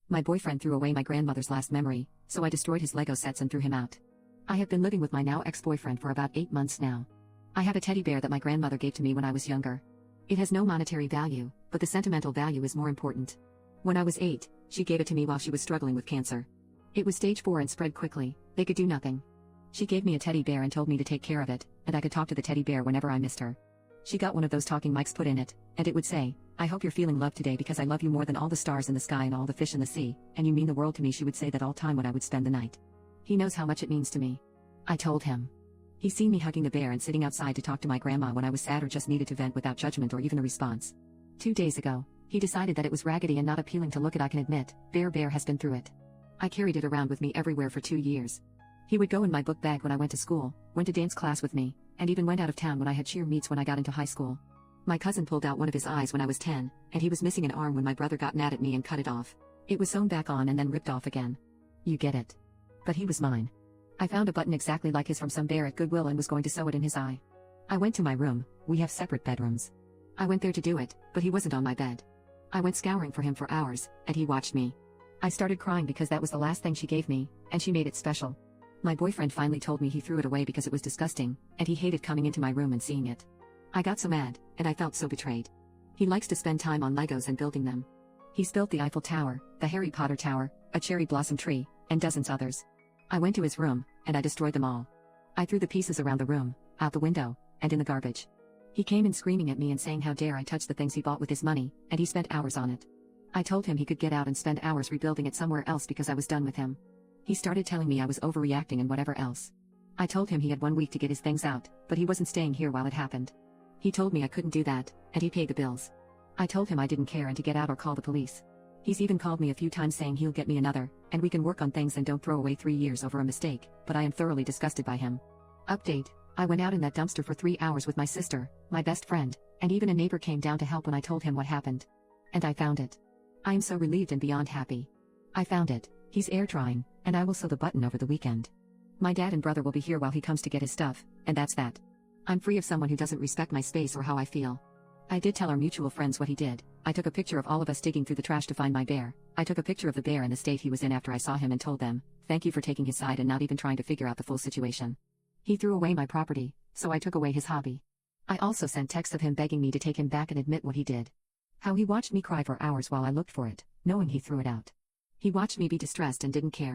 My boyfriend threw away my grandmother's last memory, so I destroyed his Lego sets and threw him out. I have been living with my now ex-boyfriend for about 8 months now. I have a teddy bear that my grandmother gave to me when I was younger. It has no monetary value, but the sentimental value is more important. When I was 8, she gave it to me while she was struggling with cancer. It was stage 4 and spread quickly. They could do nothing. She gave me a teddy bear and told me to take care of it, and I could talk to the teddy bear whenever I missed her. She got one of those talking mics put in it, and it would say, "I hope you're feeling loved today because I love you more than all the stars in the sky and all the fish in the sea, and you mean the world to me." She would say that all time when I would spend the night. He knows how much it means to me. I told him. He's seen me hugging the bear and sitting outside to talk to my grandma when I was sad or just needed to vent without judgment or even a response. 2 days ago, he decided that it was raggedy and not appealing to look at. I can admit, Bear has been through it. I carried it around with me everywhere for 2 years. He would go in my book bag when I went to school, went to dance class with me, and even went out of town when I had cheer meets when I got into high school. My cousin pulled out one of his eyes when I was 10, and he was missing an arm when my brother got mad at me and cut it off. It was sewn back on and then ripped off again. You get it. But he was mine. I found a button exactly like his from some bear at Goodwill and was going to sew it in his eye. I went to my room. We have separate bedrooms. I went there to do it, but he wasn't on my bed. I went scouring for him for hours, and he watched me. I started crying because that was the last thing she gave me, and she made it special. My boyfriend finally told me he threw it away because it was disgusting, and he hated coming into my room and seeing it. I got so mad, and I felt so betrayed. He likes to spend time on Legos and building them. He's built the Eiffel Tower, the Harry Potter Tower, a cherry blossom tree, and dozens others. I went to his room, and I destroyed them all. I threw the pieces around the room, out the window, and in the garbage. He came in screaming at me and saying how dare I touch the things he bought with his money, and he spent hours on it. I told him he could get out and spend hours rebuilding it somewhere else because I was done with him. He started telling me I was overreacting and whatever else. I told him he had 1 week to get his things out, but he wasn't staying here while it happened. He told me I couldn't do that, and he paid the bills. I told him I didn't care and to get out or call the police. He's even called me a few times saying he'll get me another, and we can work on things and don't throw away 3 years over a mistake, but I am thoroughly disgusted by him. Update: I went out in that dumpster for 3 hours with my sister, my best friend, and even a neighbor came down to help when I told him what happened. And I found it. I am so relieved and beyond happy. I found it. He's air drying, and I will sew the button over the weekend. My dad and brother will be here while he comes to get his stuff, and that's that. I'm free of someone who doesn't respect my space or how I feel. I did tell our mutual friends what he did. I took a picture of all of us digging through the trash to find my bear. I took a picture of the bear and the state he was in after I saw him and told them, thank you for taking his side and not even trying to figure out the full situation. He threw away my property, so I took away his hobby. I also sent texts of him begging me to take him back and admit what he did. How he watched me cry for hours while I looked for it, knowing he threw it out. He watched me be distressed and didn't care.